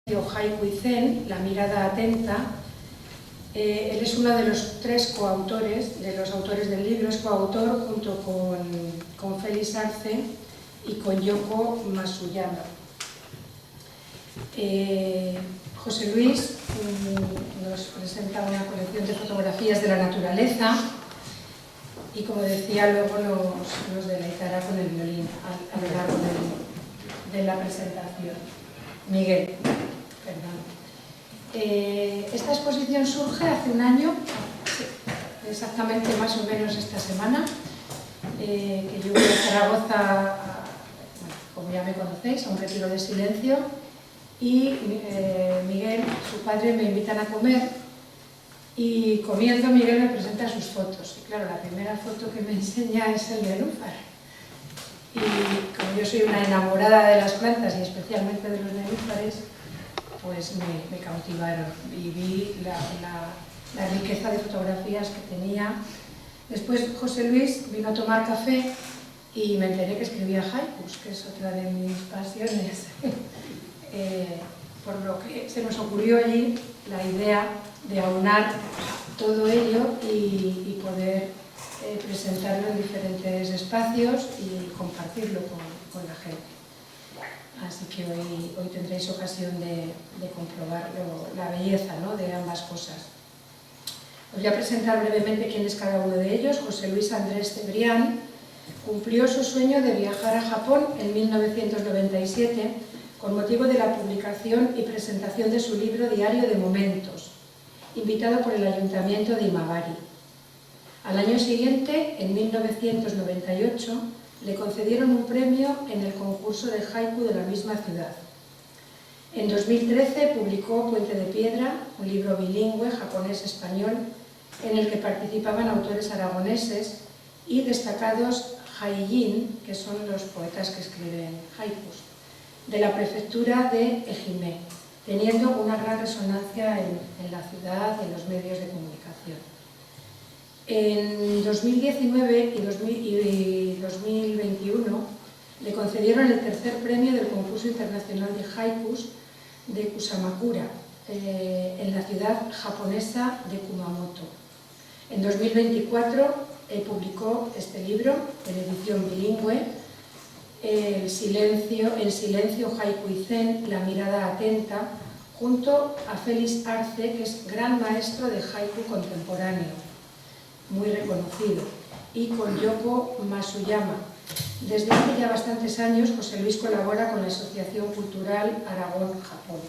Haiku y Zen, La mirada atenta. Él es uno de los tres coautores, de los autores del libro, es coautor junto con Félix Arce y con Yoko Masuyama. José Luis nos presenta una colección de fotografías de la naturaleza y, como decía, luego nos deleitará con el violín a lo largo de la presentación. Miguel, perdón. Esta exposición surge hace un año, exactamente más o menos esta semana, que yo voy a Zaragoza, como ya me conocéis, a un retiro de silencio, y Miguel, su padre, me invitan a comer, y comiendo Miguel me presenta sus fotos. Y claro, la primera foto que me enseña es el nenúfar. Y como yo soy una enamorada de las plantas y especialmente de los nenúfares, pues me cautivaron y vi la riqueza de fotografías que tenía. Después José Luis vino a tomar café y me enteré que escribía haikus, que es otra de mis pasiones. Por lo que se nos ocurrió allí la idea de aunar todo ello y poder presentarlo en diferentes espacios y compartirlo con la gente. Así que hoy tendréis ocasión de comprobar la belleza, ¿no?, de ambas cosas. Os voy a presentar brevemente quién es cada uno de ellos. José Luis Andrés Cebrián cumplió su sueño de viajar a Japón en 1997 con motivo de la publicación y presentación de su libro Diario de Momentos, invitado por el Ayuntamiento de Imabari. Al año siguiente, en 1998, le concedieron un premio en el concurso de haiku de la misma ciudad. En 2013 publicó Puente de Piedra, un libro bilingüe japonés-español en el que participaban autores aragoneses y destacados haijin, que son los poetas que escriben haikus, de la prefectura de Ehime, teniendo una gran resonancia en la ciudad y en los medios de comunicación. En 2019 y 2021 le concedieron el tercer premio del concurso internacional de haikus de Kusamakura, en la ciudad japonesa de Kumamoto. En 2024 publicó este libro en edición bilingüe, El silencio Haiku y Zen, La mirada atenta, junto a Félix Arce, que es gran maestro de haiku contemporáneo, muy reconocido, y con Yoko Masuyama. Desde hace ya bastantes años, José Luis colabora con la Asociación Cultural Aragón-Japón.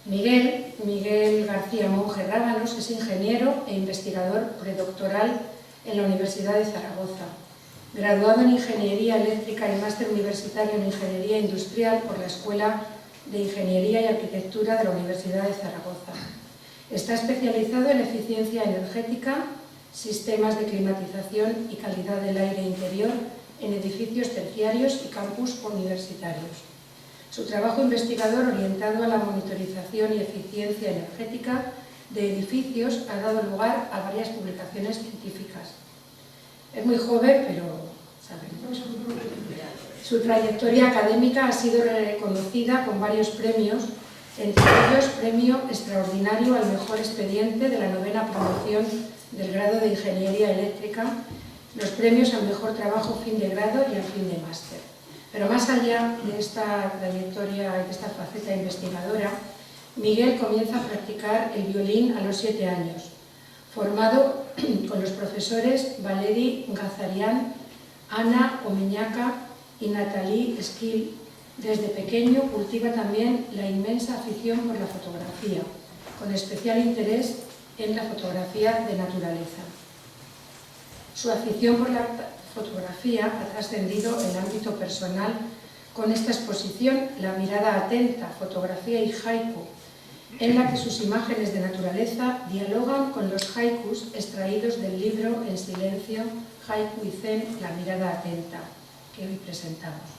Miguel García Monge Rábanos es ingeniero e investigador predoctoral en la Universidad de Zaragoza, graduado en Ingeniería Eléctrica y máster universitario en Ingeniería Industrial por la Escuela de Ingeniería y Arquitectura de la Universidad de Zaragoza. Está especializado en eficiencia energética, sistemas de climatización y calidad del aire interior en edificios terciarios y campus universitarios. Su trabajo investigador orientado a la monitorización y eficiencia energética de edificios ha dado lugar a varias publicaciones científicas. Es muy joven, pero sabe mucho. Su trayectoria académica ha sido reconocida con varios premios, entre ellos Premio Extraordinario al Mejor Expediente de la 9ª promoción del grado de Ingeniería Eléctrica, los premios al Mejor Trabajo Fin de Grado y al Fin de Máster. Pero más allá de esta trayectoria y de esta faceta investigadora, Miguel comienza a practicar el violín a los 7 años, formado con los profesores Valeri Gazarian, Ana Omeñaca y Natalie Skill. Desde pequeño cultiva también la inmensa afición por la fotografía, con especial interés en la fotografía de naturaleza. Su afición por la fotografía ha trascendido el ámbito personal con esta exposición La mirada atenta, fotografía y haiku, en la que sus imágenes de naturaleza dialogan con los haikus extraídos del libro En silencio, Haiku y Zen, La mirada atenta, que hoy presentamos.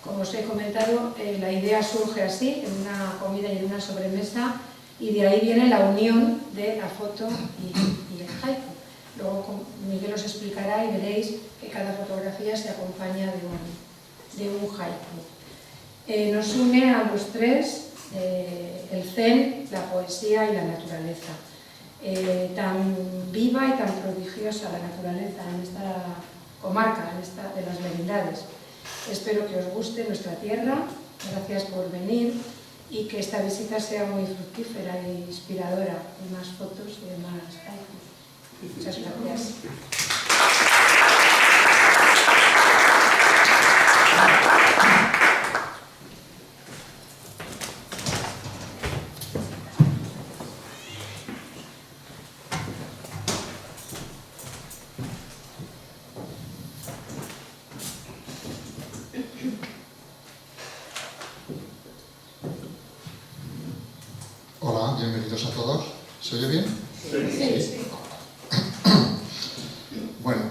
Como os he comentado, la idea surge así, en una comida y en una sobremesa, y de ahí viene la unión de la foto y el haiku. Luego Miguel os explicará y veréis que cada fotografía se acompaña de un haiku. Nos une a los tres el zen, la poesía y la naturaleza. Tan viva y tan prodigiosa la naturaleza en esta comarca, en esta de las Merindades. Espero que os guste nuestra tierra, gracias por venir y que esta visita sea muy fructífera e inspiradora, y más fotos y más haikus. Muchas gracias. Hola, bienvenidos a todos. ¿Se oye bien? Sí. Bueno,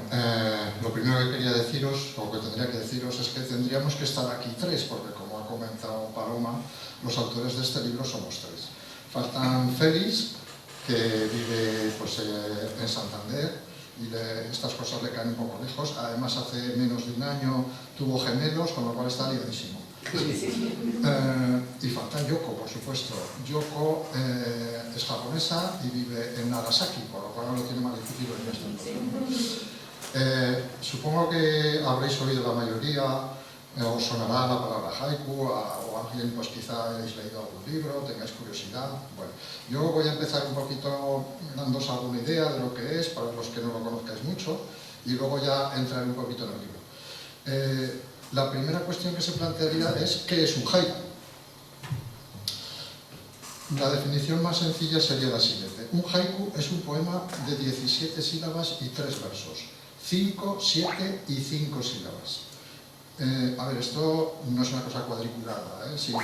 lo primero que quería deciros, o que tendría que deciros, es que tendríamos que estar aquí tres, porque como ha comentado Paloma, los autores de este libro somos tres. Faltan Félix, que vive pues, en Santander, y estas cosas le caen un poco lejos. Además, hace menos de un año tuvo gemelos, con lo cual está liadísimo. Y falta Yoko, por supuesto. Yoko es japonesa y vive en Nagasaki, por lo cual no lo tiene más difícil en este. Supongo que habréis oído la mayoría, os sonará la palabra haiku, o alguien pues quizá hayáis leído algún libro, tengáis curiosidad. Bueno, yo voy a empezar un poquito dándoos alguna idea de lo que es, para los que no lo conozcáis mucho, y luego ya entraré un poquito en el libro. La primera cuestión que se plantearía es ¿qué es un haiku? La definición más sencilla sería la siguiente. Un haiku es un poema de 17 sílabas y 3 versos. 5, 7 y 5 sílabas. A ver, esto no es una cosa cuadriculada, ¿eh? Yo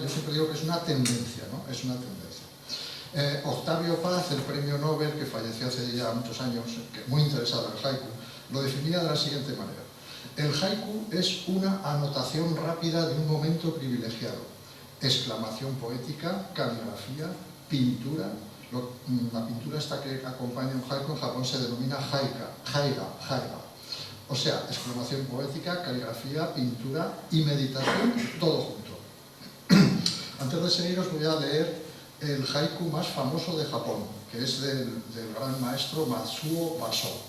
siempre digo que es una tendencia, ¿no? Es una tendencia. Octavio Paz, el premio Nobel, que falleció hace ya muchos años, muy interesado en el haiku, lo definía de la siguiente manera. El haiku es una anotación rápida de un momento privilegiado. Exclamación poética, caligrafía, pintura. La pintura esta que acompaña un haiku en Japón se denomina haiga. O sea, exclamación poética, caligrafía, pintura y meditación, todo junto. Antes de seguir os voy a leer el haiku más famoso de Japón, que es del gran maestro Matsuo Basho.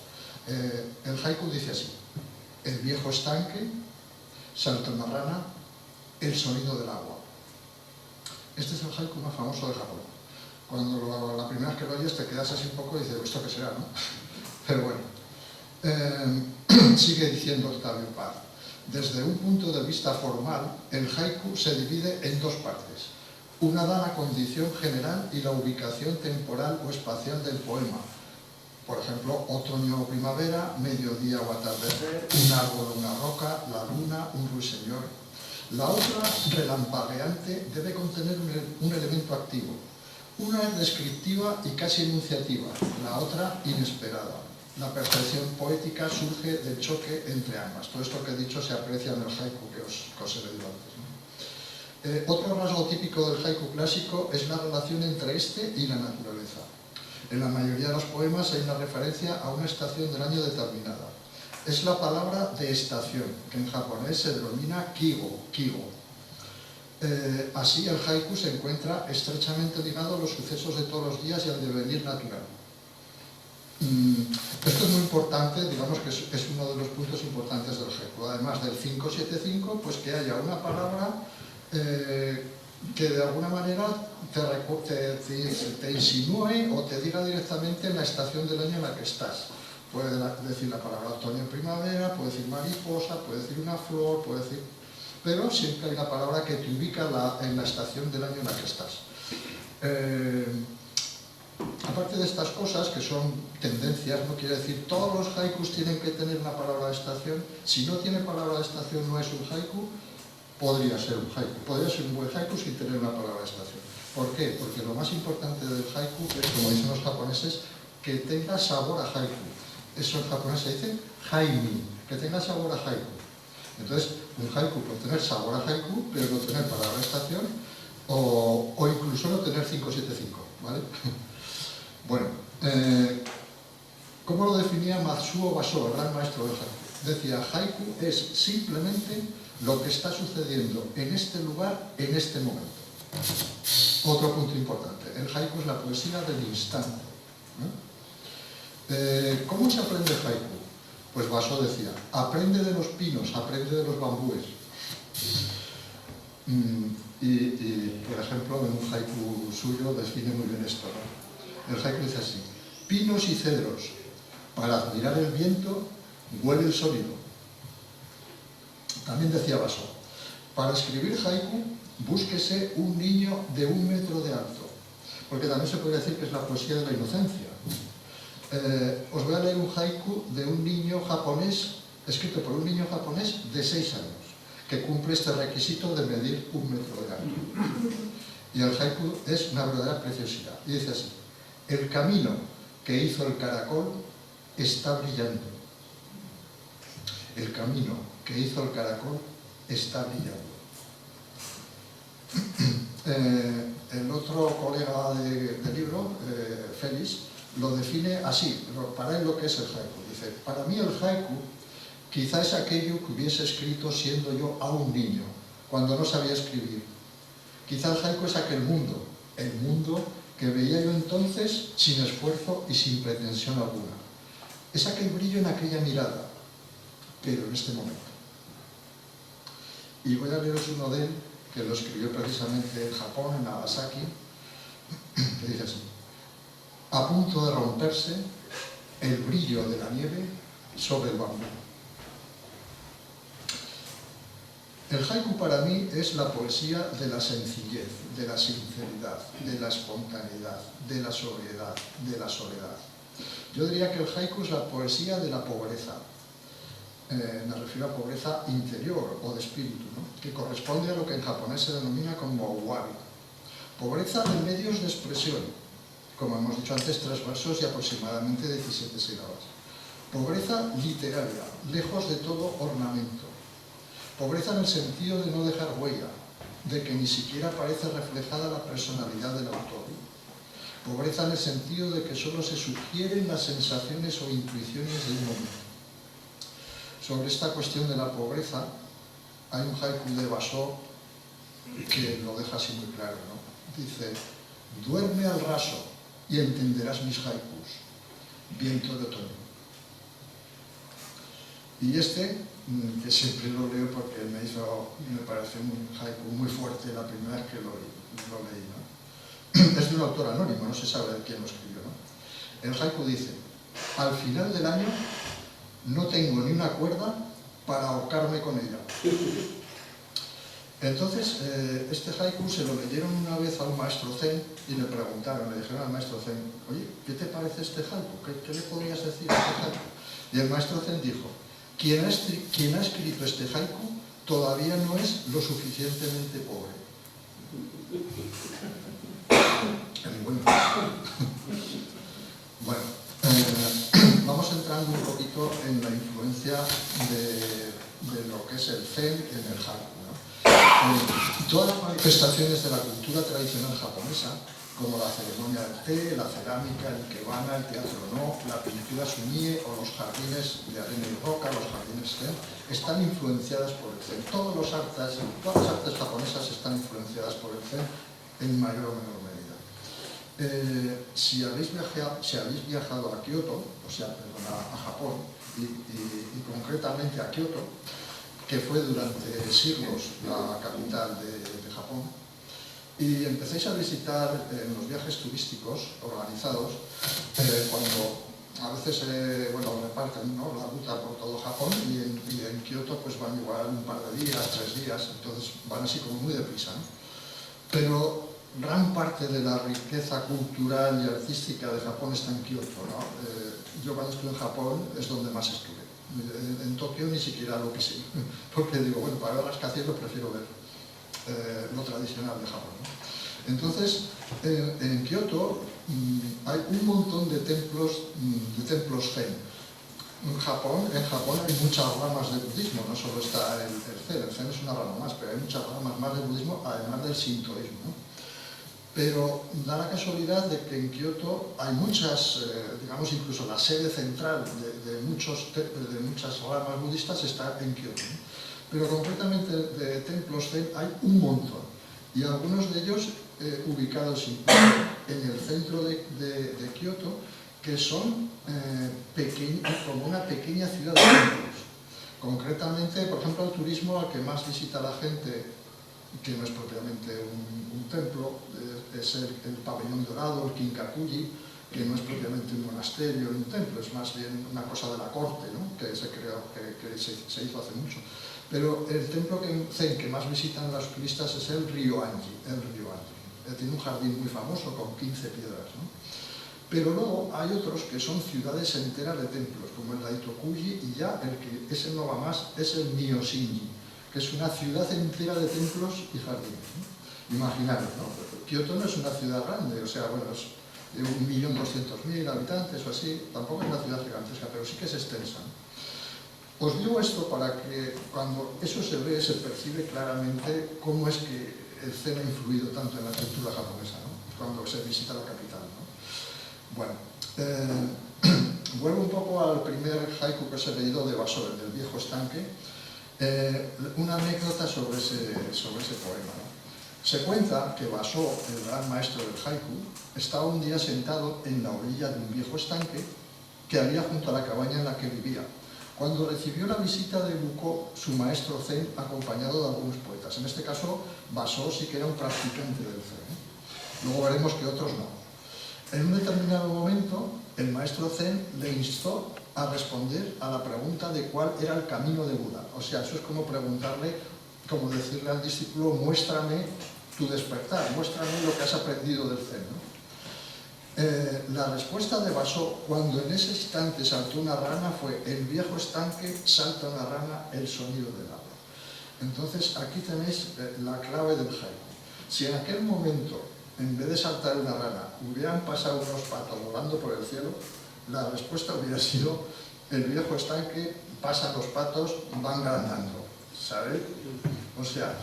El haiku dice así: el viejo estanque, salta una rana, el sonido del agua. Este es el haiku más famoso de Japón. Cuando la primera vez que lo oyes te quedas así un poco y dices, ¿esto qué será, no? Pero bueno. Sigue diciendo Octavio Paz. Desde un punto de vista formal, el haiku se divide en dos partes. Una da la condición general y la ubicación temporal o espacial del poema. Por ejemplo, otoño o primavera, mediodía o atardecer, un árbol o una roca, la luna, un ruiseñor. La otra, relampagueante, debe contener un elemento activo. Una es descriptiva y casi enunciativa, la otra inesperada. La percepción poética surge del choque entre ambas. Todo esto que he dicho se aprecia en el haiku que os he leído antes, ¿no? Otro rasgo típico del haiku clásico es la relación entre este y la naturaleza. En la mayoría de los poemas hay una referencia a una estación del año determinada. Es la palabra de estación, que en japonés se denomina kigo. Así el haiku se encuentra estrechamente ligado a los sucesos de todos los días y al devenir natural. Esto es muy importante, digamos que es uno de los puntos importantes del haiku. Además del 575, pues que haya una palabra que de alguna manera te insinúe o te diga directamente la estación del año en la que estás. Puede decir la palabra otoño en primavera, puede decir mariposa, puede decir una flor, puede decir... Pero siempre hay una palabra que te ubica en la estación del año en la que estás. Aparte de estas cosas, que son tendencias, no quiere decir todos los haikus tienen que tener una palabra de estación. Si no tiene palabra de estación no es un haiku, podría ser un haiku. Podría ser un buen haiku sin tener una palabra de estación. ¿Por qué? Porque lo más importante del haiku es, como dicen los japoneses, que tenga sabor a haiku. Eso en japonés se dice haimi, que tenga sabor a haiku. Entonces, un haiku puede tener sabor a haiku, pero no tener palabra de estación, o incluso no tener 575, ¿vale? Bueno, ¿cómo lo definía Matsuo Basho, el gran maestro del haiku? Decía, haiku es simplemente lo que está sucediendo en este lugar, en este momento. Otro punto importante, el haiku es la poesía del instante. ¿Cómo se aprende haiku? Pues Basó decía, aprende de los pinos, aprende de los bambúes. Por ejemplo, en un haiku suyo define muy bien esto, ¿no? El haiku dice así: pinos y cedros, para admirar el viento, huele el sonido. También decía Basó, para escribir haiku, búsquese un niño de 1 metro de alto, porque también se podría decir que es la poesía de la inocencia. Os voy a leer un haiku de un niño japonés, escrito por un niño japonés de 6 años, que cumple este requisito de medir 1 metro de alto. Y el haiku es una verdadera preciosidad. Y dice así: el camino que hizo el caracol está brillando. El camino que hizo el caracol está brillando. El otro colega del libro, Félix, lo define así, para él lo que es el haiku. Dice, para mí el haiku quizá es aquello que hubiese escrito siendo yo aún niño, cuando no sabía escribir. Quizá el haiku es aquel mundo, el mundo que veía yo entonces sin esfuerzo y sin pretensión alguna. Es aquel brillo en aquella mirada, pero en este momento. Y voy a leeros uno de él, que lo escribió precisamente en Japón, en Nagasaki, que dice así: a punto de romperse el brillo de la nieve sobre el bambú. El haiku para mí es la poesía de la sencillez, de la sinceridad, de la espontaneidad, de la sobriedad, de la soledad. Yo diría que el haiku es la poesía de la pobreza. Me refiero a pobreza interior o de espíritu, ¿no? Que corresponde a lo que en japonés se denomina como wabi. Pobreza de medios de expresión, como hemos dicho antes, 3 versos y aproximadamente 17 sílabas. Pobreza literaria, lejos de todo ornamento. Pobreza en el sentido de no dejar huella, de que ni siquiera aparece reflejada la personalidad del autor. Pobreza en el sentido de que solo se sugieren las sensaciones o intuiciones de un momento. Sobre esta cuestión de la pobreza, hay un haiku de Basó que lo deja así muy claro, ¿no? Dice, duerme al raso y entenderás mis haikus, viento de otoño. Y este, que siempre lo leo porque me parece un haiku muy fuerte la primera vez que lo leí, ¿no? Es de un autor anónimo, no se sabe de quién lo escribió, ¿no? El haiku dice, al final del año no tengo ni una cuerda para ahorcarme con ella. Entonces, este haiku se lo leyeron una vez a un maestro zen y le preguntaron, le dijeron al maestro zen, oye, ¿qué te parece este haiku? ¿Qué le podrías decir a este haiku? Y el maestro zen dijo, quien ha escrito este haiku todavía no es lo suficientemente pobre. Bueno, vamos entrando un poquito en la influencia de lo que es el zen en el haiku, ¿no? Todas las manifestaciones de la cultura tradicional japonesa, como la ceremonia del té, la cerámica, el ikebana, el teatro no, la pintura sumie o los jardines de arena y roca, los jardines zen, están influenciadas por el zen. Todas las artes japonesas están influenciadas por el zen en mayor o menor medida. Si habéis viajado a Kioto, a Japón, y concretamente a Kioto, que fue durante siglos la capital de Japón, y empecéis a visitar en los viajes turísticos organizados, cuando a veces reparten, ¿no?, la ruta por todo Japón, y en Kioto pues van igual un par de días, 3 días, entonces van así como muy deprisa, ¿no? Pero gran parte de la riqueza cultural y artística de Japón está en Kioto, ¿no? Yo cuando estuve en Japón es donde más estuve. En Tokio ni siquiera lo quise, porque digo, bueno, para ver rascacielos prefiero ver lo tradicional de Japón, ¿no? Entonces, en Kioto hay un montón de templos zen. En Japón hay muchas ramas de budismo, no solo está el zen es una rama más, pero hay muchas ramas más de budismo, además del sintoísmo, ¿no? Pero da la casualidad de que en Kioto hay muchas, digamos, incluso la sede central de muchas ramas budistas está en Kioto, ¿no? pero concretamente de templos zen hay un montón, y algunos de ellos ubicados incluso en el centro de Kioto, que son como una pequeña ciudad de templos. Concretamente, por ejemplo, el turismo al que más visita la gente, que no es propiamente un templo, es el pabellón dorado, el Kinkakuji, que no es propiamente un monasterio ni un templo, es más bien una cosa de la corte, ¿no? Que se creó, que se hizo hace mucho. Pero el templo zen que más visitan los turistas es el Ryoanji. Tiene un jardín muy famoso con 15 piedras, ¿no? Pero luego hay otros que son ciudades enteras de templos, como el Daitokuji, y ya el que ese no va más es el Myoshinji, que es una ciudad entera de templos y jardines, ¿no? Imaginaros, ¿no? Kioto no es una ciudad grande, o sea, bueno, es de 1.200.000 habitantes o así, tampoco es una ciudad gigantesca, pero sí que es extensa, ¿no? Os digo esto para que cuando eso se ve, se percibe claramente cómo es que el zen ha influido tanto en la cultura japonesa, ¿no? Cuando se visita la capital, ¿no? Bueno, vuelvo un poco al primer haiku que os he leído de Basho, el del viejo estanque. Una anécdota sobre ese poema, ¿no? Se cuenta que Basho, el gran maestro del haiku, estaba un día sentado en la orilla de un viejo estanque que había junto a la cabaña en la que vivía, cuando recibió la visita de Buko, su maestro zen, acompañado de algunos poetas. En este caso, Basho sí que era un practicante del zen, ¿eh? Luego veremos que otros no. En un determinado momento, el maestro zen le instó a responder a la pregunta de cuál era el camino de Buda. O sea, eso es como preguntarle, como decirle al discípulo, muéstrame tu despertar, muéstrame lo que has aprendido del zen, ¿no? La respuesta de Basho, cuando en ese instante saltó una rana, fue: el viejo estanque, salta una rana, el sonido del agua. Entonces, aquí tenéis la clave del haiku. Si en aquel momento, en vez de saltar una rana, hubieran pasado unos patos volando por el cielo, la respuesta hubiera sido: el viejo estanque, pasan los patos, van ganando, ¿sabes? O sea,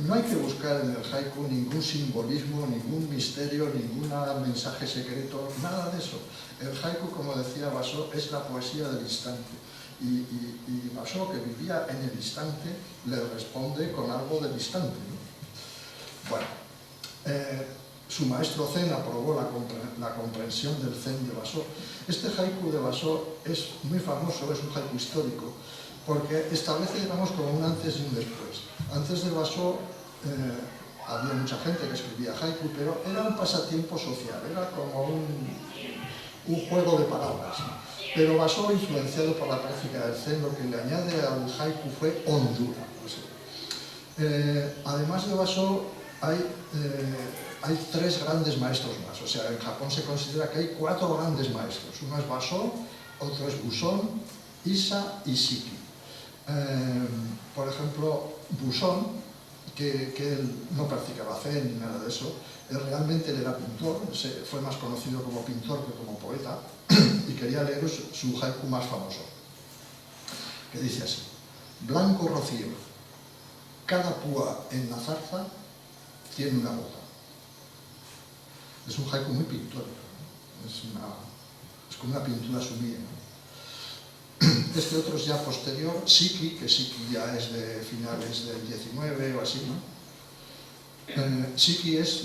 no hay que buscar en el haiku ningún simbolismo, ningún misterio, ningún mensaje secreto, nada de eso. El haiku, como decía Basho, es la poesía del instante. Y Basho, que vivía en el instante, le responde con algo del instante, ¿no? Bueno, su maestro zen aprobó la comprensión del zen de Basho. Este haiku de Basho es muy famoso, es un haiku histórico, porque establece, digamos, como un antes y un después. Antes de Basho había mucha gente que escribía haiku, pero era un pasatiempo social, era como un juego de palabras. Pero Basho, influenciado por la práctica del zen, lo que le añade al haiku fue hondura. Además de Basho, hay tres grandes maestros más. O sea, en Japón se considera que hay 4 grandes maestros. Uno es Basho, otro es Buson, Issa y Shiki. Por ejemplo, Buson, que él no practicaba zen ni nada de eso, realmente él era pintor, fue más conocido como pintor que como poeta, y quería leeros su haiku más famoso, que dice así: blanco rocío, cada púa en la zarza tiene una gota. Es un haiku muy pictórico, ¿no? Es como una pintura sumida, ¿no? Este otro es ya posterior, Shiki, que Shiki ya es de finales del 19 o así, ¿no? Shiki es,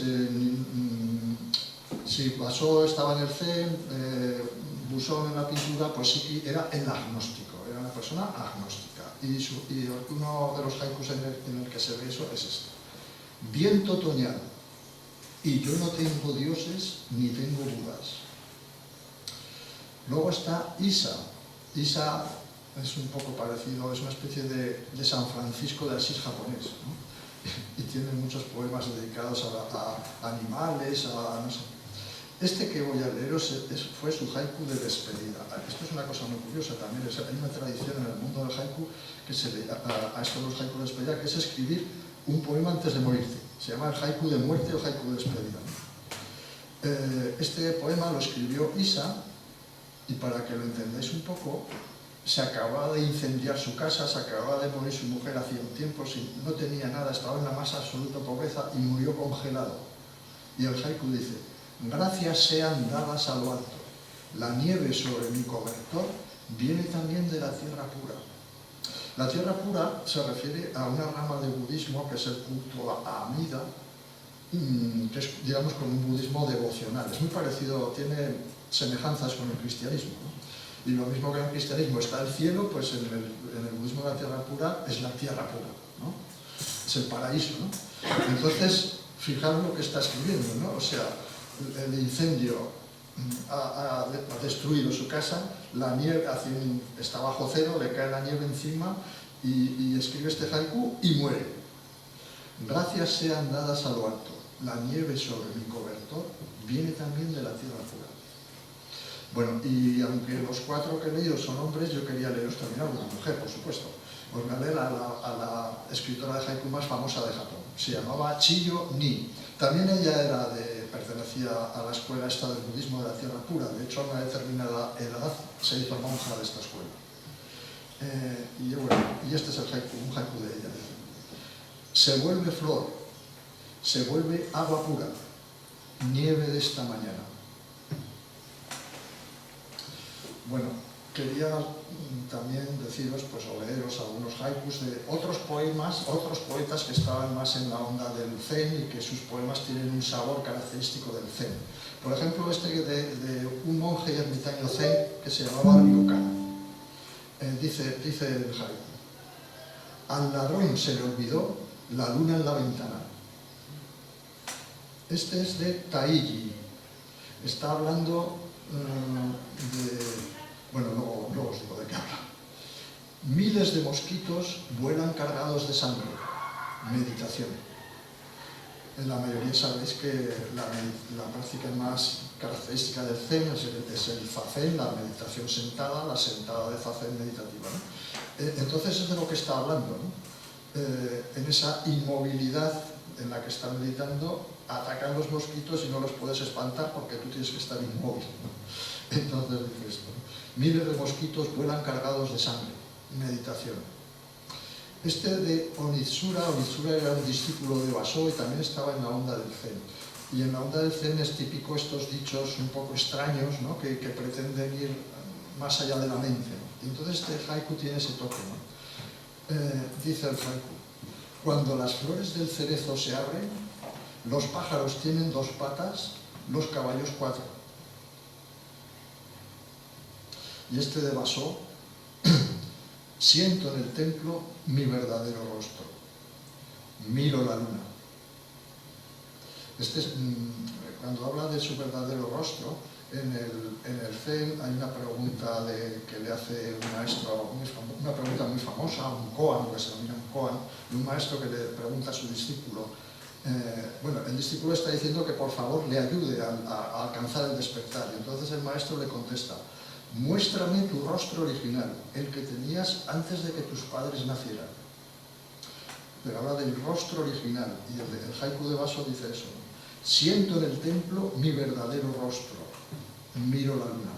si Basho estaba en el zen, Buson en la pintura, pues Shiki era el agnóstico, era una persona agnóstica. Y uno de los haikus en el que se ve eso es este: viento otoñal, y yo no tengo dioses ni tengo budas. Luego está Issa. Issa es un poco parecido, es una especie de San Francisco de Asís japonés, ¿no? Y tiene muchos poemas dedicados a animales, a no sé. Este que voy a leeros fue su haiku de despedida. Esto es una cosa muy curiosa también, hay una tradición en el mundo del haiku que se le a esto los haiku de despedida, que es escribir un poema antes de morirse. Se llama el haiku de muerte o haiku de despedida, ¿no? Este poema lo escribió Issa, y para que lo entendáis un poco, se acababa de incendiar su casa, se acababa de morir su mujer hacía un tiempo, no tenía nada, estaba en la más absoluta pobreza y murió congelado. Y el haiku dice: gracias sean dadas a lo alto, la nieve sobre mi cobertor viene también de la tierra pura. La tierra pura se refiere a una rama de budismo que es el culto a Amida, que es, digamos, como un budismo devocional. Es muy parecido, tiene semejanzas con el cristianismo, ¿no? Y lo mismo que en el cristianismo está el cielo, pues en el budismo de la tierra pura es la tierra pura, ¿no? Es el paraíso, ¿no? Entonces, fijaros lo que está escribiendo, ¿no? O sea, el incendio ha destruido su casa, la nieve está bajo cero, le cae la nieve encima y escribe este haiku y muere. Gracias sean dadas a lo alto, la nieve sobre mi cobertor viene también de la tierra pura. Bueno, y aunque los 4 que he leído son hombres, yo quería leeros también a una mujer, por supuesto. Os voy a leer a la escritora de haiku más famosa de Japón. Se llamaba Chiyo Ni. También ella pertenecía a la escuela esta del budismo de la tierra pura. De hecho, a una determinada edad se hizo monja de esta escuela. Y este es el haiku, un haiku de ella. Se vuelve flor, se vuelve agua pura, nieve de esta mañana. Bueno, quería también deciros, pues, o leeros algunos haikus de otros poemas, otros poetas que estaban más en la onda del zen y que sus poemas tienen un sabor característico del zen. Por ejemplo, este de un monje ermitaño zen que se llamaba Ryokan. Dice el haiku: al ladrón se le olvidó la luna en la ventana. Este es de Taiji. Está hablando bueno, luego os digo de qué habla. Miles de mosquitos vuelan cargados de sangre. Meditación. En la mayoría sabéis que la práctica más característica del Zen es el Zazen, la meditación sentada, la sentada de Zazen meditativa, ¿no? Entonces es de lo que está hablando, ¿no? En esa inmovilidad en la que está meditando, atacan los mosquitos y no los puedes espantar porque tú tienes que estar inmóvil, ¿no? Entonces dice esto, ¿no? Miles de mosquitos vuelan cargados de sangre. Meditación. Este de Onitsura era un discípulo de Basó y también estaba en la onda del Zen. Y en la onda del Zen es típico estos dichos un poco extraños, ¿no? que pretenden ir más allá de la mente, ¿no? Y entonces este haiku tiene ese toque, ¿no? Dice el haiku: cuando las flores del cerezo se abren, los pájaros tienen 2 patas, los caballos 4. Y este de Basó: siento en el templo mi verdadero rostro, miro la luna. Cuando habla de su verdadero rostro, en el Zen hay una pregunta que le hace un maestro, una pregunta muy famosa, un koan, que se denomina un koan, de un maestro que le pregunta a su discípulo. Bueno, el discípulo está diciendo que por favor le ayude a alcanzar el despertar, y entonces el maestro le contesta: muéstrame tu rostro original, el que tenías antes de que tus padres nacieran. Pero habla del rostro original, y el haiku de Basó dice eso, ¿no? Siento en el templo mi verdadero rostro, miro la luna.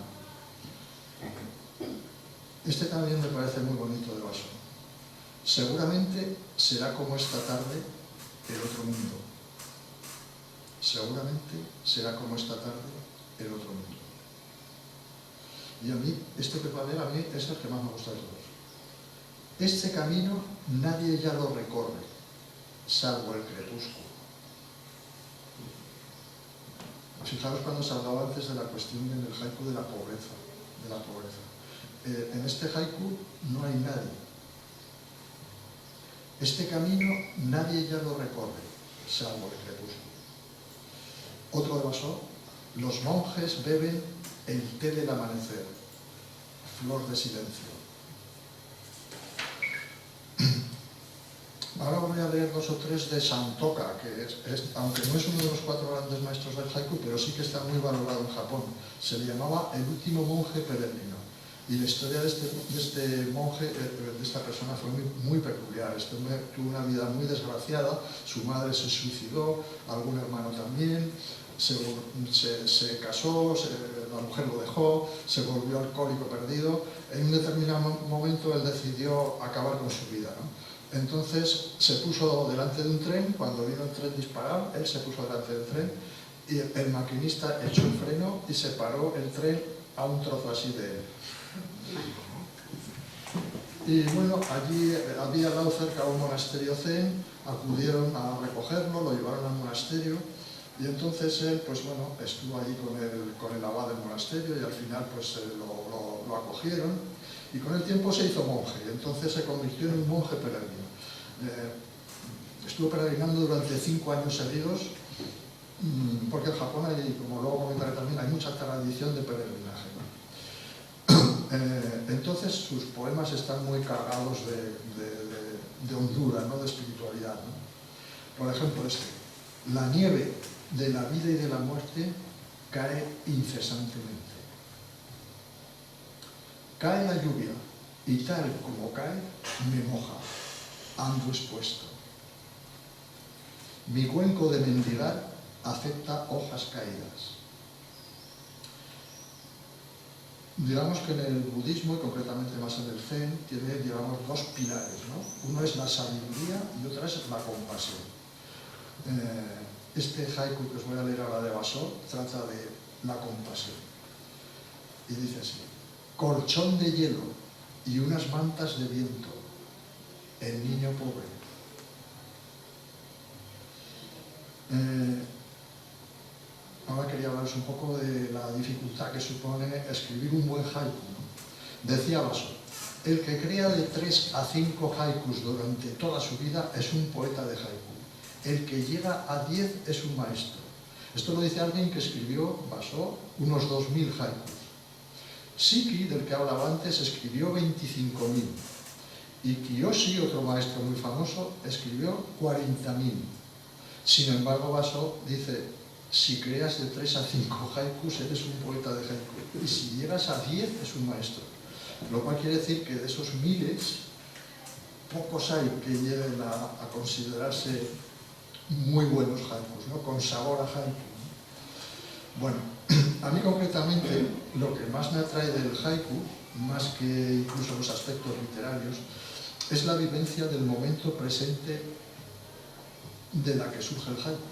Este también me parece muy bonito de Basó. Seguramente será como esta tarde el otro mundo. Seguramente será como esta tarde el otro mundo. Y a mí, este que va a leer, a mí es el que más me gusta de todos. Este camino nadie ya lo recorre, salvo el crepúsculo. Fijaros cuando se hablaba antes de la cuestión en el haiku de la pobreza. En este haiku no hay nadie. Este camino nadie ya lo recorre, salvo el crepúsculo. Otro de Basó: los monjes beben el té del amanecer, flor de silencio. Ahora voy a leer 2 o 3 de Santoka, que aunque no es uno de los 4 grandes maestros del haiku, pero sí que está muy valorado en Japón. Se le llamaba el último monje peregrino. Y la historia de este monje, de esta persona, fue muy peculiar. Este hombre tuvo una vida muy desgraciada, su madre se suicidó, algún hermano también, se casó, la mujer lo dejó, se volvió alcohólico perdido. En un determinado momento él decidió acabar con su vida, ¿no? Entonces se puso delante de un tren, cuando vino el tren disparado, él se puso delante del tren y el maquinista echó el freno y se paró el tren a un trozo así de él. Y bueno, allí había al lado cerca un monasterio zen, acudieron a recogerlo, lo llevaron al monasterio y entonces él, pues bueno, estuvo allí con el abad del monasterio y al final pues lo acogieron y con el tiempo se hizo monje y entonces se convirtió en un monje peregrino. Estuvo peregrinando durante 5 años seguidos porque en Japón hay, como luego comentaré también, hay mucha tradición de peregrinaje, ¿no? Entonces sus poemas están muy cargados de hondura, ¿no? De espiritualidad, ¿no? Por ejemplo la nieve de la vida y de la muerte cae incesantemente. Cae la lluvia y tal como cae me moja, ando expuesto. Mi cuenco de mendigar acepta hojas caídas. Digamos que en el budismo, y concretamente más en el zen, tiene, digamos, 2 pilares, ¿no? Uno es la sabiduría y otra es la compasión. Este haiku que os voy a leer ahora de Basó trata de la compasión. Y dice así: colchón de hielo y unas mantas de viento, el niño pobre. Ahora quería hablaros un poco de la dificultad que supone escribir un buen haiku, ¿no? Decía Basó: el que crea de 3 a 5 haikus durante toda su vida es un poeta de haiku. El que llega a 10 es un maestro. Esto lo dice alguien que escribió, Basó, unos 2000 haikus. Shiki, del que hablaba antes, escribió 25.000. Y Kiyoshi, otro maestro muy famoso, escribió 40.000. Sin embargo, Basó dice: si creas de 3 a 5 haikus, eres un poeta de haiku. Y si llegas a 10, es un maestro. Lo cual quiere decir que de esos miles, pocos hay que lleguen a considerarse muy buenos haikus, ¿no? Con sabor a haiku, ¿no? Bueno, a mí concretamente lo que más me atrae del haiku, más que incluso los aspectos literarios, es la vivencia del momento presente de la que surge el haiku.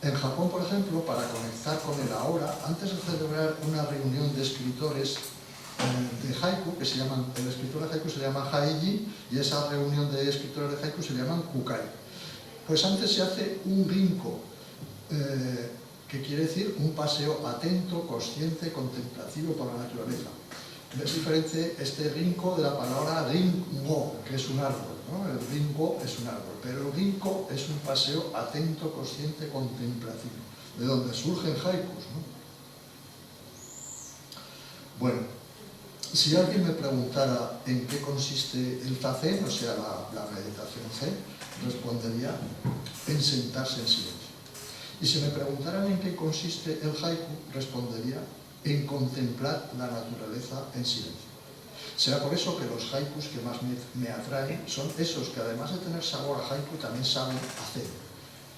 En Japón, por ejemplo, para conectar con el ahora, antes de celebrar una reunión de escritores de haiku, que se llaman, el escritor de haiku se llama haiji, y esa reunión de escritores de haiku se llaman kukai. Pues antes se hace un rinko, que quiere decir un paseo atento, consciente, contemplativo por la naturaleza. Es diferente este rinko de la palabra ringo, que es un árbol, ¿no? El ringo es un árbol, pero el rinko es un paseo atento, consciente, contemplativo, de donde surgen haikus, ¿no? Bueno, si alguien me preguntara en qué consiste el zazen, o sea, la meditación zen, respondería en sentarse en silencio. Y si me preguntaran en qué consiste el haiku, respondería en contemplar la naturaleza en silencio. Será por eso que los haikus que más me atraen son esos que, además de tener sabor a haiku, también saben a zen.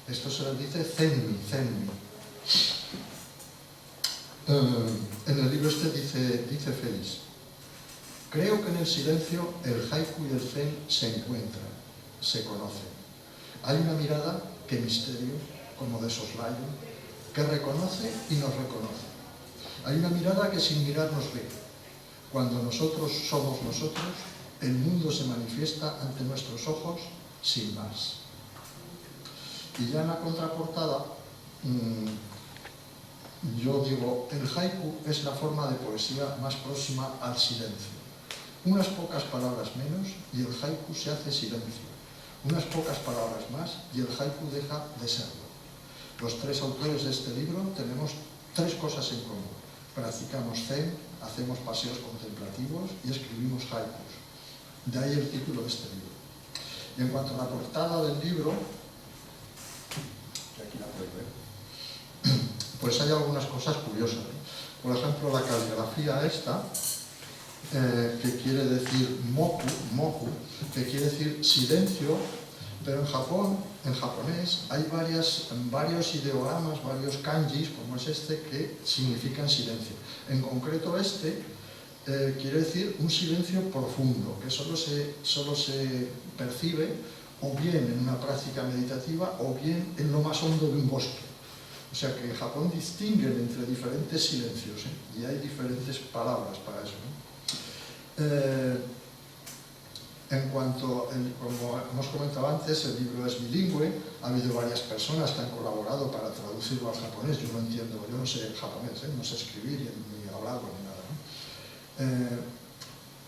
Esto se les dice zenmi, zenmi. En el libro este dice Félix: creo que en el silencio el haiku y el zen se encuentran, se conocen. Hay una mirada que misterio, como de soslayo, que reconoce y nos reconoce. Hay una mirada que sin mirar nos ve. Cuando nosotros somos nosotros, el mundo se manifiesta ante nuestros ojos sin más. Y ya en la contraportada, yo digo: el haiku es la forma de poesía más próxima al silencio. Unas pocas palabras menos y el haiku se hace silencio. Unas pocas palabras más y el haiku deja de serlo. Los 3 autores de este libro tenemos 3 cosas en común. Practicamos zen, hacemos paseos contemplativos y escribimos haikus. De ahí el título de este libro. Y en cuanto a la portada del libro, que aquí la podéis ver, pues hay algunas cosas curiosas, ¿no? Por ejemplo, la caligrafía esta, que quiere decir moku, que quiere decir silencio, pero en Japón, en japonés, hay varios ideogramas, varios kanjis, como es este, que significan silencio. En concreto este quiere decir un silencio profundo, que solo se percibe o bien en una práctica meditativa o bien en lo más hondo de un bosque. O sea que en Japón distinguen entre diferentes silencios, y hay diferentes palabras para eso, ¿no? En cuanto, como hemos comentado antes, el libro es bilingüe, ha habido varias personas que han colaborado para traducirlo al japonés. Yo no entiendo, yo no sé japonés, no sé escribir ni hablarlo ni nada, ¿no?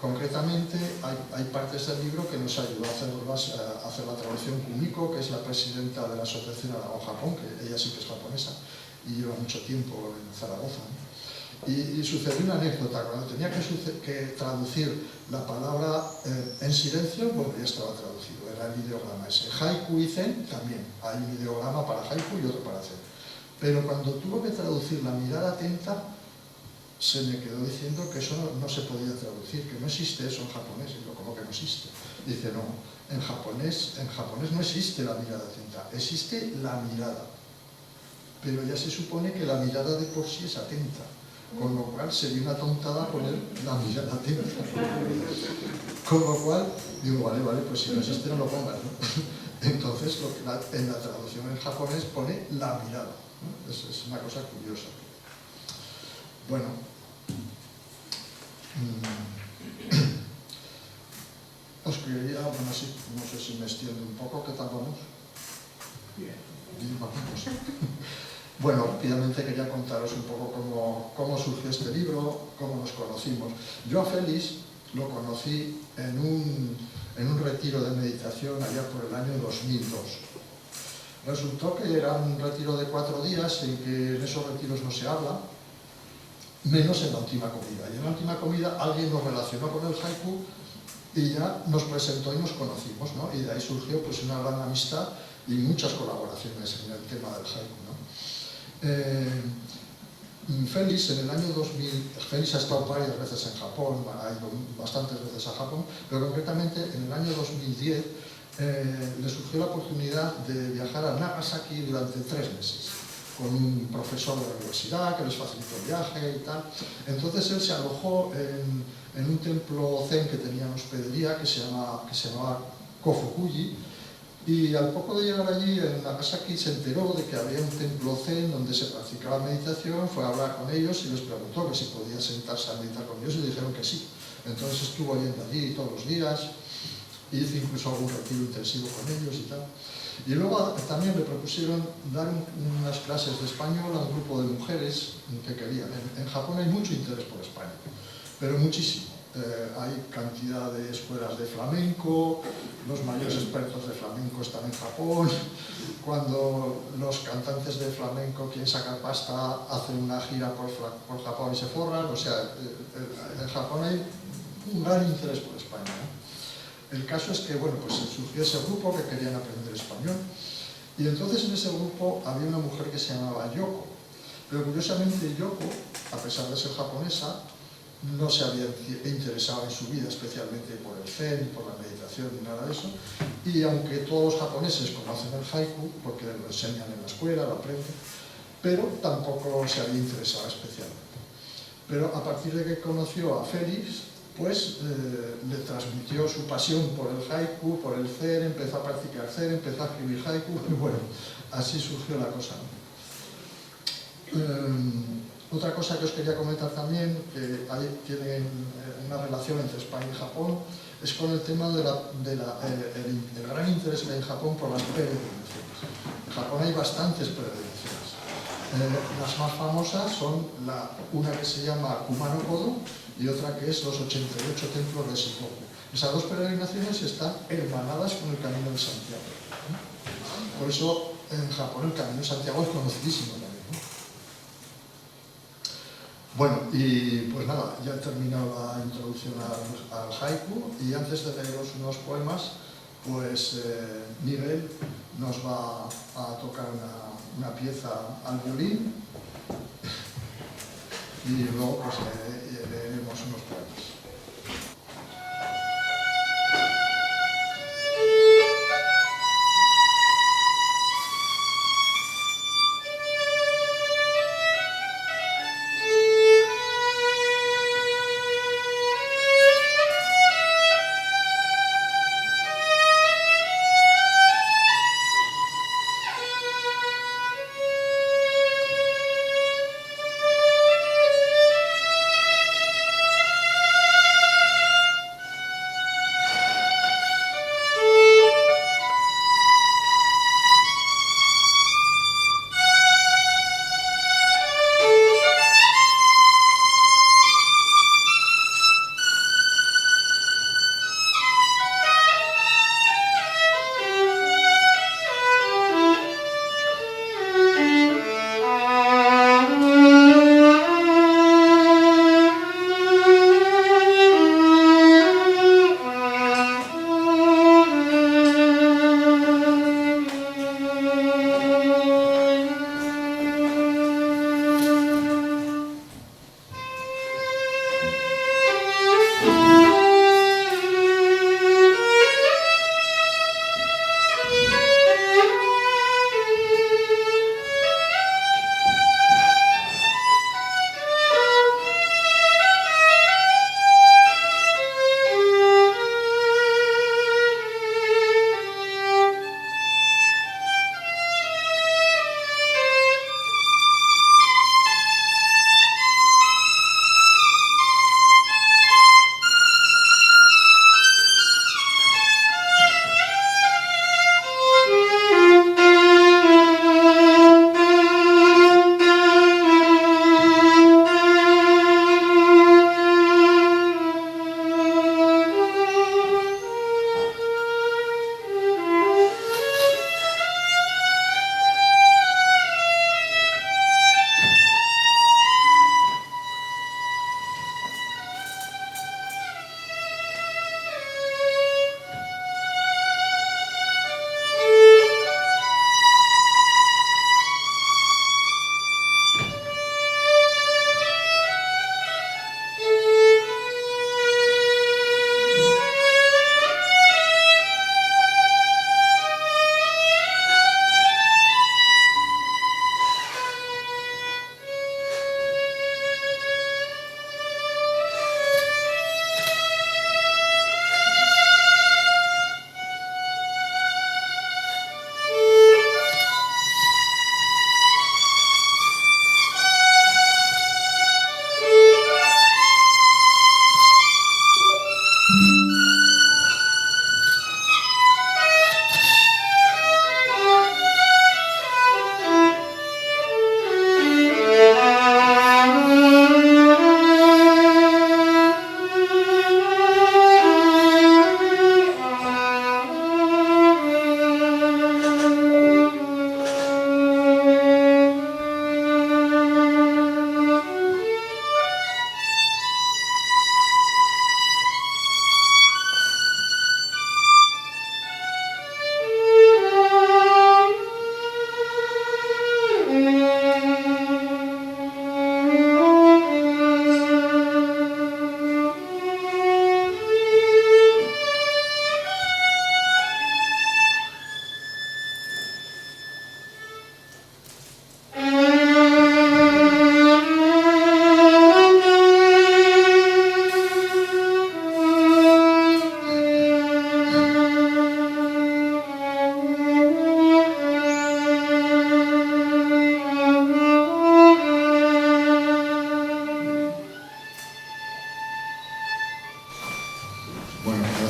Concretamente, hay partes del libro que nos ayudó a hacer la traducción Kumiko, que es la presidenta de la Asociación Aragón-Japón, que ella sí que es japonesa y lleva mucho tiempo en Zaragoza, ¿no? Y sucedió una anécdota, cuando tenía que traducir la palabra en silencio, bueno, ya estaba traducido, era el ideograma ese. Haiku y zen también, hay un ideograma para haiku y otro para zen. Pero cuando tuvo que traducir la mirada atenta, se me quedó diciendo que eso no se podía traducir, que no existe eso en japonés. Y yo, ¿cómo que no existe? Dice, no, en japonés no existe la mirada atenta, existe la mirada. Pero ya se supone que la mirada de por sí es atenta, con lo cual sería una tontada poner la mirada atenta. Con lo cual, digo, vale, pues si no existe no lo pongas, ¿no? Entonces, en la traducción en japonés pone la mirada, ¿no? Es una cosa curiosa. Bueno, os quería, bueno, sí, no sé si me extiendo un poco, ¿qué tal vamos? Bien, vamos. Bueno, rápidamente quería contaros un poco cómo surgió este libro, cómo nos conocimos. Yo a Félix lo conocí en un retiro de meditación allá por el año 2002. Resultó que era un retiro de 4 días en que en esos retiros no se habla, menos en la última comida. Y en la última comida alguien nos relacionó con el haiku y ya nos presentó y nos conocimos, ¿no? Y de ahí surgió pues una gran amistad y muchas colaboraciones en el tema del haiku, ¿no? Félix en el año 2000, Félix ha estado varias veces en Japón, ha ido bastantes veces a Japón, pero concretamente en el año 2010 le surgió la oportunidad de viajar a Nagasaki durante 3 meses con un profesor de la universidad que les facilitó el viaje y tal. Entonces él se alojó en un templo zen que tenía en hospedería que se llamaba Kofukuji. Y al poco de llegar allí, en Nagasaki, se enteró de que había un templo zen donde se practicaba meditación, fue a hablar con ellos y les preguntó que si podía sentarse a meditar con ellos y dijeron que sí. Entonces estuvo yendo allí todos los días, hizo incluso algún retiro intensivo con ellos y tal. Y luego también le propusieron dar unas clases de español a un grupo de mujeres que querían. En Japón hay mucho interés por España, pero muchísimo. Hay cantidad de escuelas de flamenco, los mayores expertos de flamenco están en Japón. Cuando los cantantes de flamenco quieren sacar pasta, hacen una gira por Japón y se forran. O sea, en Japón hay un gran interés por España, ¿no? El caso es que, bueno, pues surgió ese grupo que querían aprender español. Y entonces en ese grupo había una mujer que se llamaba Yoko. Pero curiosamente Yoko, a pesar de ser japonesa, no se había interesado en su vida especialmente por el zen, por la meditación ni nada de eso, y aunque todos los japoneses conocen el haiku, porque lo enseñan en la escuela, lo aprenden, pero tampoco se había interesado especialmente. Pero a partir de que conoció a Félix, pues le transmitió su pasión por el haiku, por el zen, empezó a practicar zen, empezó a escribir haiku, y bueno, así surgió la cosa, ¿no? Otra cosa que os quería comentar también, que tiene una relación entre España y Japón, es con el tema del gran interés que hay en Japón por las peregrinaciones. En Japón hay bastantes peregrinaciones. Las más famosas son una que se llama Kumano Kodo y otra que es los 88 templos de Shikoku. Esas dos peregrinaciones están hermanadas con el Camino de Santiago. Por eso en Japón el Camino de Santiago es conocidísimo también. Bueno, y pues nada, ya he terminado la introducción al haiku y antes de leeros unos poemas, pues Miguel nos va a tocar una pieza al violín y luego pues leeremos unos poemas.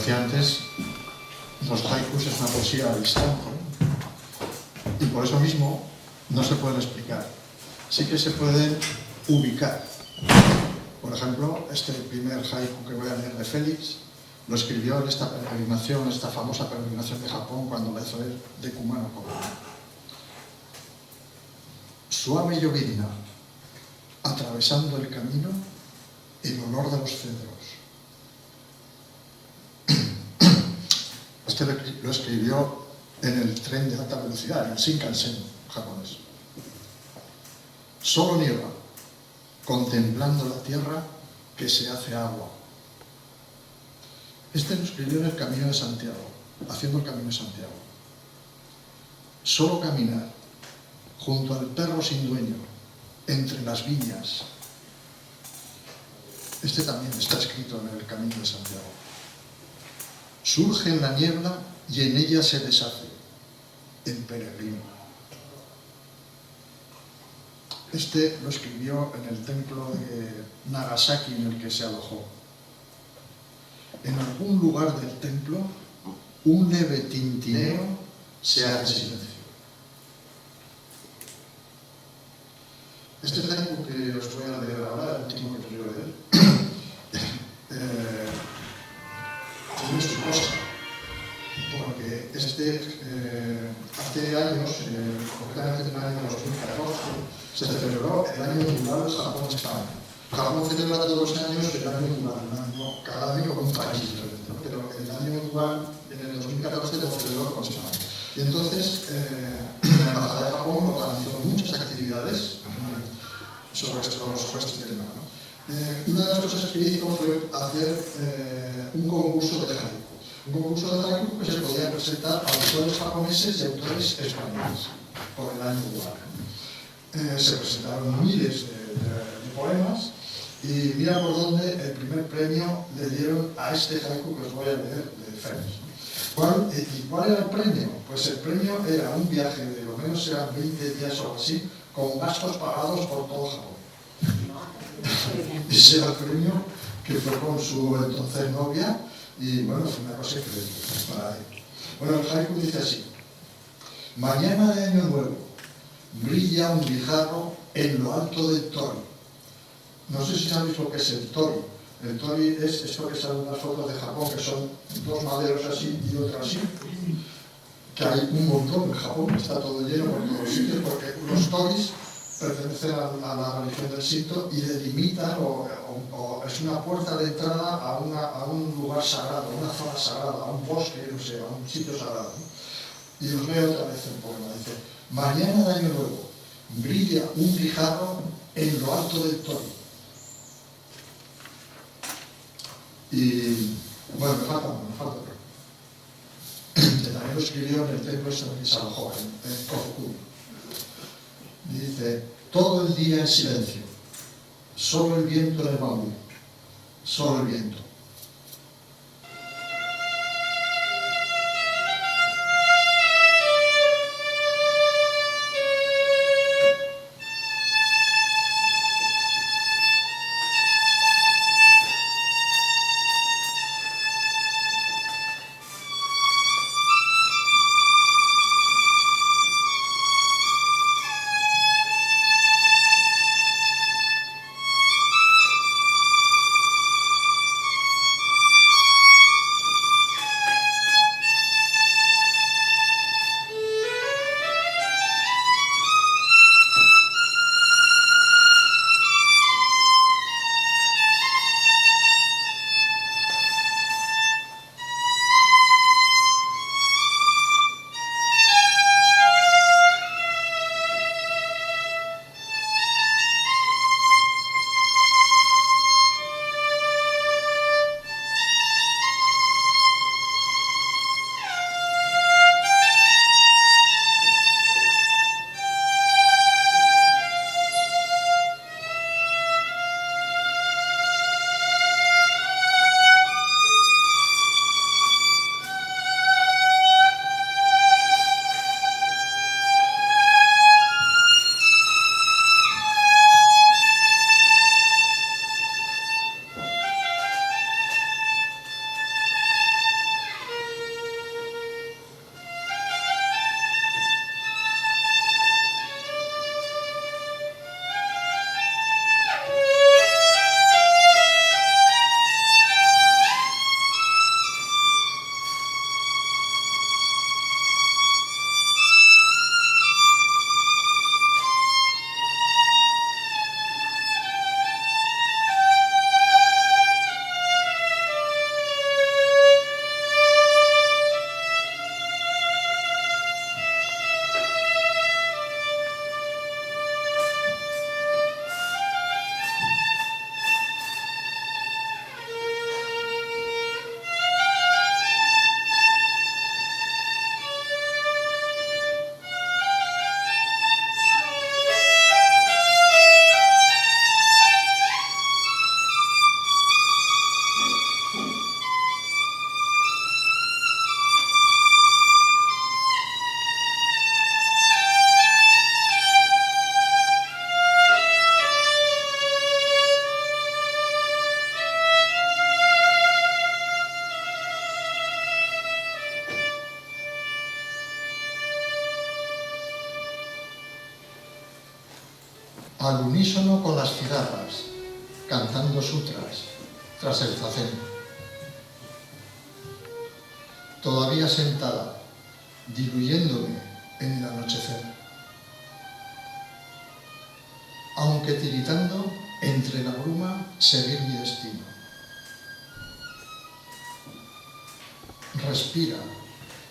decía antes, los haikus es una poesía a distancia, y por eso mismo no se pueden explicar. Sí que se pueden ubicar. Por ejemplo, este primer haiku que voy a leer de Félix lo escribió en esta peregrinación, esta famosa peregrinación de Japón, cuando la hizo él de Kumano Kobe. Suave llovizna, atravesando el camino, el olor de los cedros. Este lo escribió en el tren de alta velocidad, en el Shinkansen japonés. Solo nieva, contemplando la tierra que se hace agua. Este lo escribió en el Camino de Santiago, haciendo el Camino de Santiago. Solo caminar, junto al perro sin dueño, entre las viñas. Este también está escrito en el Camino de Santiago. Surge en la niebla y en ella se deshace el peregrino. Este lo escribió en el templo de Nagasaki en el que se alojó. En algún lugar del templo, un leve tintineo se hace silencio. Este haiku que os voy a leer ahora, el último que os voy a leer, tiene su cosa, porque hace años, concretamente en el año 2014, se celebró el año mundial Japón-España. Japón celebra todos los años el año mundial, cada año con un país diferente, ¿no? Pero el año mundial en el 2014 lo celebró con España. Y entonces, la Embajada de Japón organizó muchas actividades sobre este tema, ¿no? Una de las cosas que hizo fue hacer un concurso de haiku. Un concurso de haiku que se podía presentar a autores japoneses y autores españoles por el año igual. Se presentaron miles de poemas y mira por dónde el primer premio le dieron a este haiku que os voy a leer de Félix. ¿Y cuál era el premio? Pues el premio era un viaje de lo menos eran 20 días o algo así, con gastos pagados por todo Japón. Ese era el premio que fue con su entonces novia y bueno, fue una cosa increíble para él. Bueno, el haiku dice así: mañana de año nuevo, brilla un guijarro en lo alto del tori. No sé si sabéis lo que es el tori. El tori es esto que salen las fotos de Japón, que son dos maderos así y otro así, que hay un montón en Japón, está todo lleno por todos los sitios, porque los toris pertenecen a la religión del Shinto y delimitan o es una puerta de entrada a un lugar sagrado, a una zona sagrada, a un bosque, no sé, a un sitio sagrado, ¿no? Y os leo otra vez el poema, dice: mañana de año nuevo, brilla un guijarro en lo alto del tori. Y bueno, me falta, pero que también lo escribió en el templo que se alojó en Kofuku. Y dice: todo el día en silencio, solo el viento en el bambú, solo el viento. al unísono con las cigarras, cantando sutras tras el zazen. Todavía sentada, diluyéndome en el anochecer. Aunque tiritando, entre la bruma, seguir mi destino. Respira,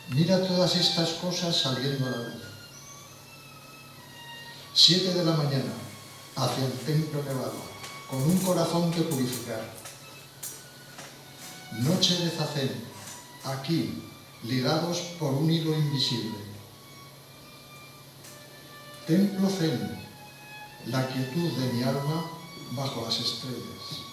mira todas estas cosas saliendo a la luz. 7 de la mañana, hacia el templo nevado, con un corazón que purificar. Noche de zazen, aquí, ligados por un hilo invisible. Templo zen, la quietud de mi alma bajo las estrellas.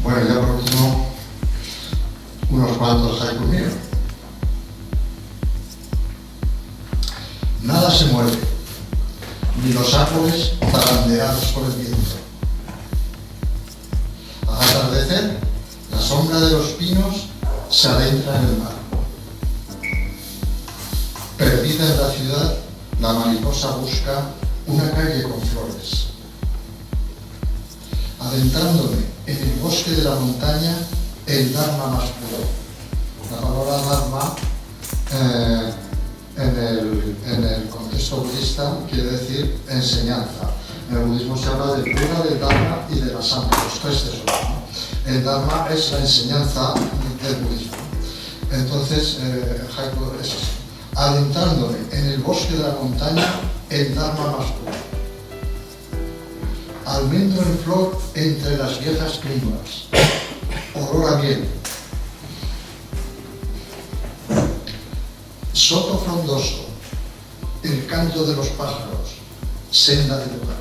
Bueno, ya por último, unos cuantos haikus míos. Nada se mueve, ni los árboles zarandeados por el viento. Al atardecer, la sombra de los pinos se adentra en el mar. Perdida en la ciudad, la mariposa busca una calle con flores. Adentrándome en el bosque de la montaña, el Dharma más puro. La palabra Dharma en el contexto budista quiere decir enseñanza. En el budismo se habla del Buda, del Dharma y de la Sangha, los tres tesoros, ¿no? El Dharma es la enseñanza del budismo. Entonces, el haiku es así. Adentrándome en el bosque de la montaña, el Dharma más puro. Almendro en flor entre las viejas tumbas, olor a miel. Soto frondoso, el canto de los pájaros, senda de lugar.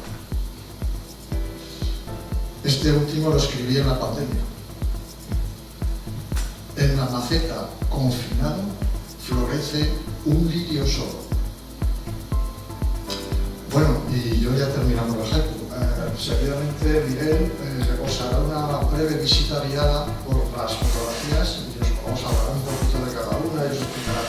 Este último lo escribí en la pandemia. En la maceta, confinado, florece un lirio solo. Bueno, y yo ya terminamos el haiku. Seguidamente Miguel os hará una breve visita guiada por las fotografías y os vamos a hablar un poquito de cada una y os explicará